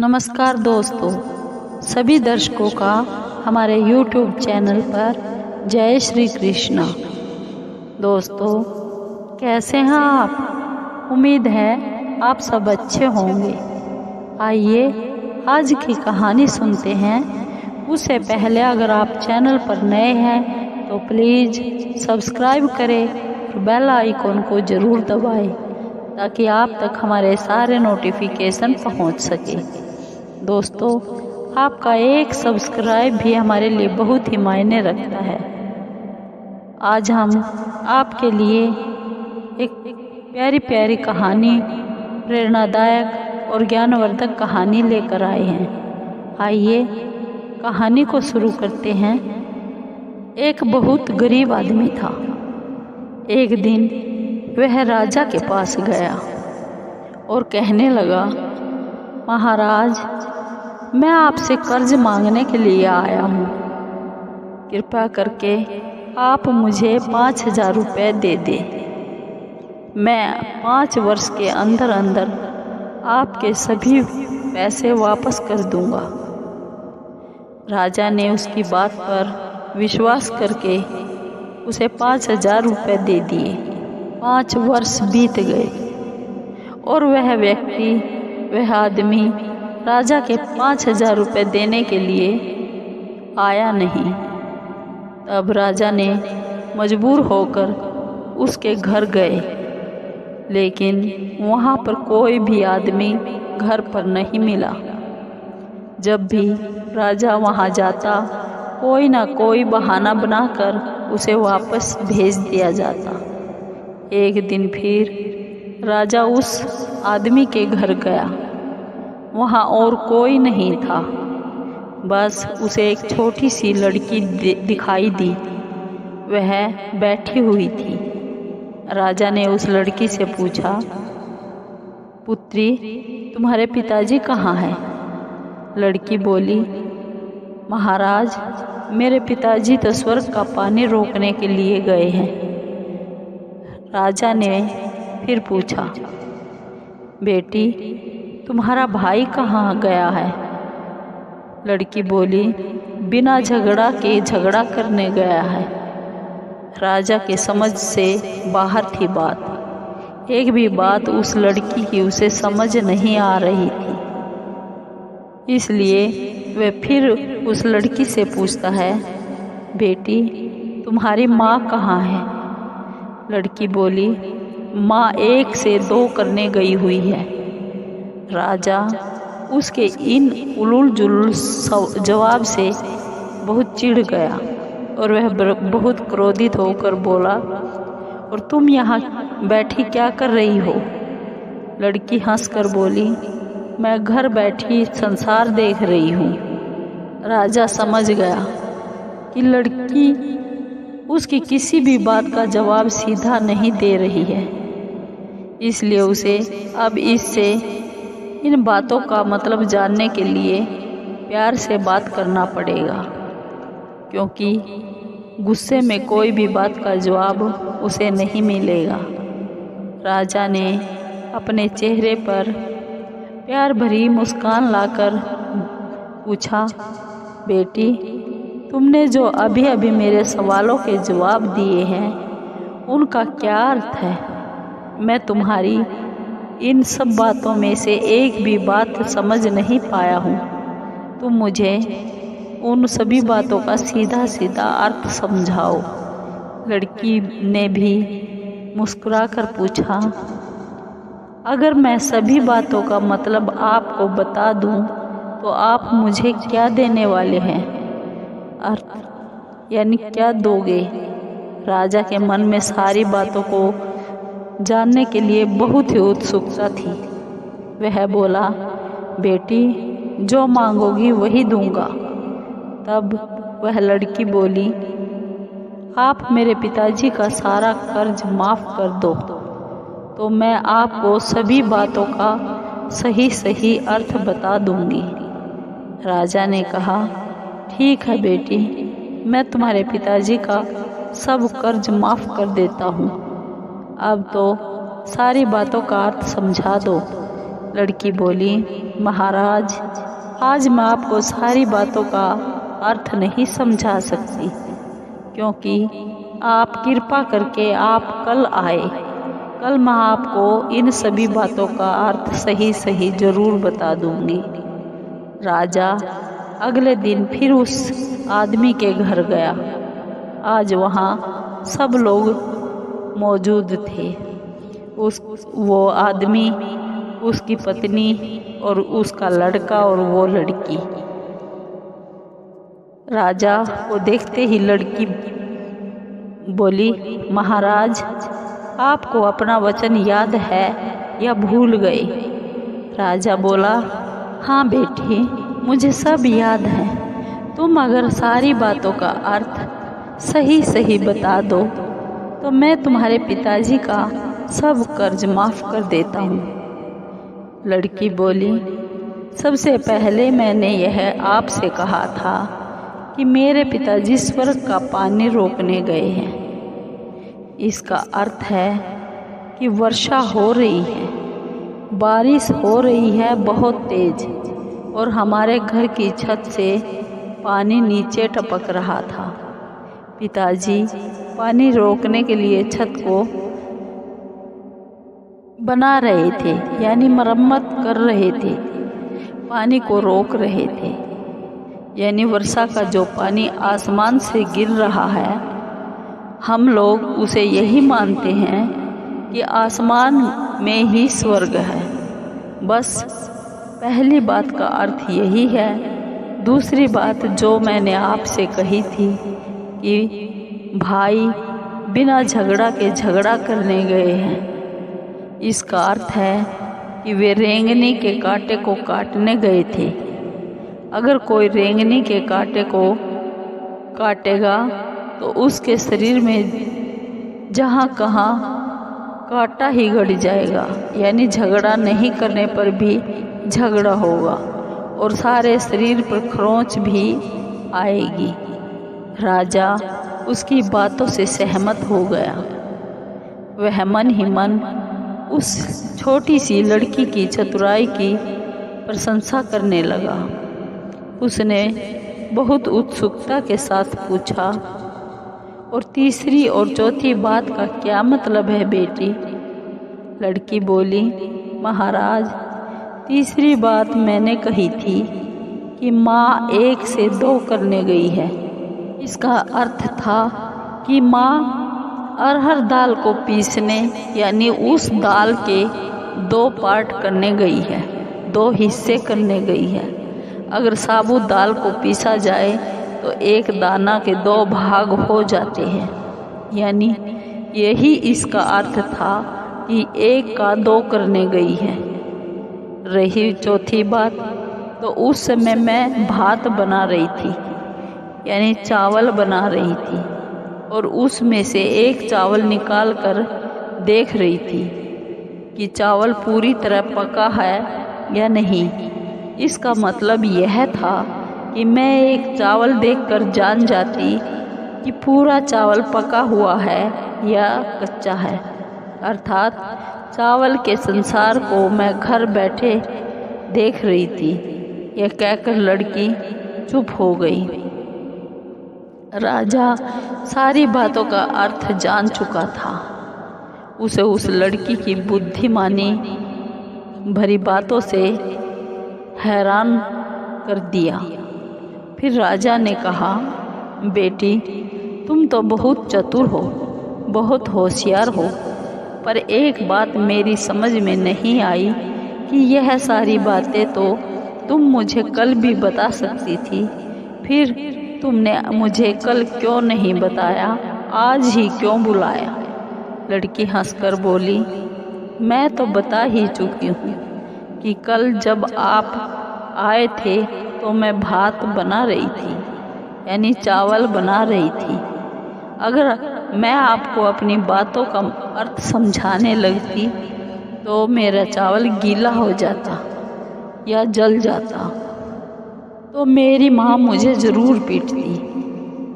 नमस्कार दोस्तों, सभी दर्शकों का हमारे YouTube चैनल पर जय श्री कृष्णा। दोस्तों, कैसे हैं आप? उम्मीद है आप सब अच्छे होंगे। आइए आज की कहानी सुनते हैं। उससे पहले अगर आप चैनल पर नए हैं तो प्लीज़ सब्सक्राइब करें और बेल आइकॉन को ज़रूर दबाएं ताकि आप तक हमारे सारे नोटिफिकेशन पहुंच सके। दोस्तों, आपका एक सब्सक्राइब भी हमारे लिए बहुत ही मायने रखता है। आज हम आपके लिए एक प्यारी प्यारी कहानी, प्रेरणादायक और ज्ञानवर्धक कहानी लेकर आए हैं। आइए कहानी को शुरू करते हैं। एक बहुत गरीब आदमी था। एक दिन वह राजा के पास गया और कहने लगा, महाराज, मैं आपसे कर्ज मांगने के लिए आया हूँ। कृपया करके आप मुझे 5,000 रुपये दे दें। मैं 5 वर्ष के अंदर अंदर आपके सभी पैसे वापस कर दूंगा। राजा ने उसकी बात पर विश्वास करके उसे 5,000 रुपये दे दिए। 5 वर्ष बीत गए और वह व्यक्ति, वह आदमी राजा के 5,000 रुपये देने के लिए आया नहीं। तब राजा ने मजबूर होकर उसके घर गए, लेकिन वहाँ पर कोई भी आदमी घर पर नहीं मिला। जब भी राजा वहाँ जाता, कोई ना कोई बहाना बनाकर उसे वापस भेज दिया जाता। एक दिन फिर राजा उस आदमी के घर गया। वहाँ और कोई नहीं था, बस उसे एक छोटी सी लड़की दिखाई दी। वह बैठी हुई थी। राजा ने उस लड़की से पूछा, पुत्री, तुम्हारे पिताजी कहाँ हैं? लड़की बोली, महाराज, मेरे पिताजी तो स्वर्ग का पानी रोकने के लिए गए हैं। राजा ने फिर पूछा, बेटी, तुम्हारा भाई कहाँ गया है? लड़की बोली, बिना झगड़ा के झगड़ा करने गया है। राजा के समझ से बाहर थी बात। एक भी बात उस लड़की की उसे समझ नहीं आ रही थी। इसलिए वह फिर उस लड़की से पूछता है, बेटी, तुम्हारी माँ कहाँ है? लड़की बोली, माँ 1 से 2 करने गई हुई है। राजा उसके इन उलूल जुलूल जवाब से बहुत चिढ़ गया और वह बहुत क्रोधित होकर बोला, और तुम यहाँ बैठी क्या कर रही हो? लड़की हंसकर बोली, मैं घर बैठी संसार देख रही हूँ। राजा समझ गया कि लड़की उसकी किसी भी बात का जवाब सीधा नहीं दे रही है, इसलिए उसे अब इससे इन बातों का मतलब जानने के लिए प्यार से बात करना पड़ेगा, क्योंकि गुस्से में कोई भी बात का जवाब उसे नहीं मिलेगा। राजा ने अपने चेहरे पर प्यार भरी मुस्कान लाकर पूछा, बेटी, तुमने जो अभी अभी मेरे सवालों के जवाब दिए हैं, उनका क्या अर्थ है? मैं तुम्हारी इन सब बातों में से एक भी बात समझ नहीं पाया हूँ। तुम मुझे उन सभी बातों का सीधा सीधा अर्थ समझाओ। लड़की ने भी मुस्कुराकर पूछा, अगर मैं सभी बातों का मतलब आपको बता दूँ तो आप मुझे क्या देने वाले हैं? अर्थ यानी क्या दोगे? राजा के मन में सारी बातों को जानने के लिए बहुत ही उत्सुकता थी। वह बोला, बेटी, जो मांगोगी वही दूंगा। तब वह लड़की बोली, आप मेरे पिताजी का सारा कर्ज माफ़ कर दो तो मैं आपको सभी बातों का सही सही अर्थ बता दूंगी। राजा ने कहा, ठीक है बेटी, मैं तुम्हारे पिताजी का सब कर्ज माफ़ कर देता हूँ। अब तो सारी बातों का अर्थ समझा दो। लड़की बोली, महाराज, आज मैं आपको सारी बातों का अर्थ नहीं समझा सकती, क्योंकि आप कृपा करके आप कल आए। कल मैं आपको इन सभी बातों का अर्थ सही सही जरूर बता दूंगी। राजा अगले दिन फिर उस आदमी के घर गया। आज वहाँ सब लोग मौजूद थे। वो आदमी, उसकी पत्नी और उसका लड़का और वो लड़की। राजा को देखते ही लड़की बोली, महाराज, आपको अपना वचन याद है या भूल गए? राजा बोला, हाँ बेटी, मुझे सब याद है। तुम अगर सारी बातों का अर्थ सही सही बता दो तो मैं तुम्हारे पिताजी का सब कर्ज माफ कर देता हूँ। लड़की बोली, सबसे पहले मैंने यह आपसे कहा था कि मेरे पिताजी स्वर्ग का पानी रोकने गए हैं। इसका अर्थ है कि वर्षा हो रही है, बारिश हो रही है बहुत तेज, और हमारे घर की छत से पानी नीचे टपक रहा था। पिताजी पानी रोकने के लिए छत को बना रहे थे, यानी मरम्मत कर रहे थे, पानी को रोक रहे थे। यानी वर्षा का जो पानी आसमान से गिर रहा है, हम लोग उसे यही मानते हैं कि आसमान में ही स्वर्ग है। बस पहली बात का अर्थ यही है। दूसरी बात जो मैंने आपसे कही थी कि भाई बिना झगड़ा के झगड़ा करने गए हैं, इसका अर्थ है कि वे रेंगनी के कांटे को काटने गए थे। अगर कोई रेंगनी के कांटे को काटेगा तो उसके शरीर में जहाँ कहाँ कांटा ही गड़ जाएगा, यानी झगड़ा नहीं करने पर भी झगड़ा होगा और सारे शरीर पर खरोंच भी आएगी। राजा उसकी बातों से सहमत हो गया। वह मन ही मन उस छोटी सी लड़की की चतुराई की प्रशंसा करने लगा। उसने बहुत उत्सुकता के साथ पूछा, और तीसरी और चौथी बात का क्या मतलब है बेटी? लड़की बोली, महाराज, तीसरी बात मैंने कही थी कि माँ 1 से 2 करने गई है। इसका अर्थ था कि माँ अरहर दाल को पीसने, यानी उस दाल के 2 पार्ट करने गई है, 2 हिस्से करने गई है। अगर साबुत दाल को पीसा जाए तो एक दाना के 2 भाग हो जाते हैं, यानी यही इसका अर्थ था कि 1 का 2 करने गई है। रही चौथी बात, तो उस समय मैं भात बना रही थी, यानी चावल बना रही थी, और उसमें से एक चावल निकाल कर देख रही थी कि चावल पूरी तरह पका है या नहीं। इसका मतलब यह था कि मैं एक चावल देखकर जान जाती कि पूरा चावल पका हुआ है या कच्चा है। अर्थात चावल के संसार को मैं घर बैठे देख रही थी। यह कहकर लड़की चुप हो गई। राजा सारी बातों का अर्थ जान चुका था। उसे उस लड़की की बुद्धिमानी भरी बातों से हैरान कर दिया। फिर राजा ने कहा, बेटी, तुम तो बहुत चतुर हो, बहुत होशियार हो, पर एक बात मेरी समझ में नहीं आई कि यह सारी बातें तो तुम मुझे कल भी बता सकती थी, फिर तुमने मुझे कल क्यों नहीं बताया, आज ही क्यों बुलाया? लड़की हंसकर बोली, मैं तो बता ही चुकी हूँ कि कल जब आप आए थे तो मैं भात बना रही थी, यानी चावल बना रही थी। अगर मैं आपको अपनी बातों का अर्थ समझाने लगती तो मेरा चावल गीला हो जाता या जल जाता, तो मेरी माँ मुझे ज़रूर पीटती।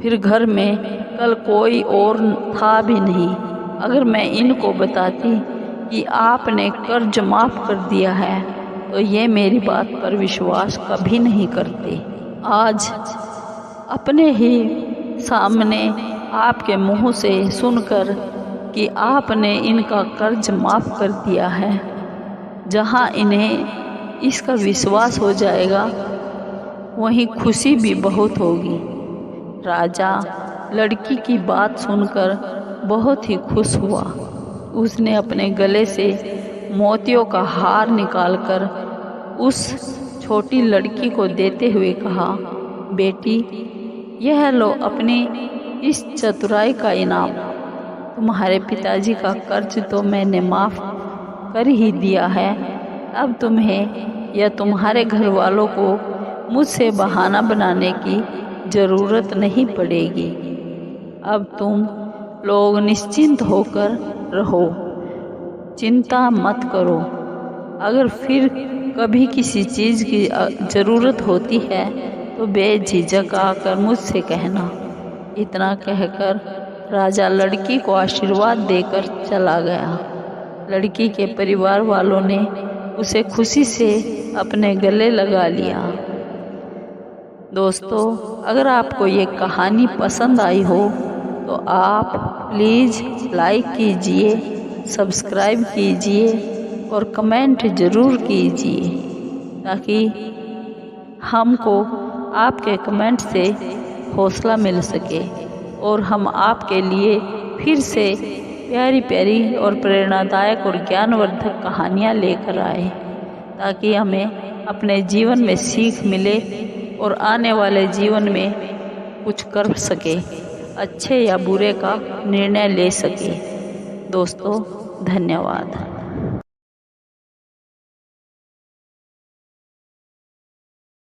फिर घर में कल कोई और था भी नहीं। अगर मैं इनको बताती कि आपने कर्ज माफ़ कर दिया है तो ये मेरी बात पर विश्वास कभी नहीं करते। आज अपने ही सामने आपके मुंह से सुनकर कि आपने इनका कर्ज माफ़ कर दिया है, जहां इन्हें इसका विश्वास हो जाएगा वहीं खुशी भी बहुत होगी। राजा लड़की की बात सुनकर बहुत ही खुश हुआ। उसने अपने गले से मोतियों का हार निकालकर उस छोटी लड़की को देते हुए कहा, बेटी, यह लो अपनी इस चतुराई का इनाम। तुम्हारे पिताजी का कर्ज तो मैंने माफ़ कर ही दिया है, अब तुम्हें या तुम्हारे घर वालों को मुझसे बहाना बनाने की ज़रूरत नहीं पड़ेगी। अब तुम लोग निश्चिंत होकर रहो, चिंता मत करो। अगर फिर कभी किसी चीज़ की ज़रूरत होती है तो बेझिझक आकर मुझसे कहना। इतना कहकर राजा लड़की को आशीर्वाद देकर चला गया। लड़की के परिवार वालों ने उसे खुशी से अपने गले लगा लिया। दोस्तों, अगर आपको ये कहानी पसंद आई हो तो आप प्लीज़ लाइक कीजिए, सब्सक्राइब कीजिए और कमेंट ज़रूर कीजिए, ताकि हमको आपके कमेंट से हौसला मिल सके और हम आपके लिए फिर से प्यारी प्यारी और प्रेरणादायक और ज्ञानवर्धक कहानियाँ लेकर आए, ताकि हमें अपने जीवन में सीख मिले और आने वाले जीवन में कुछ कर सके, अच्छे या बुरे का निर्णय ले सके। दोस्तों, धन्यवाद।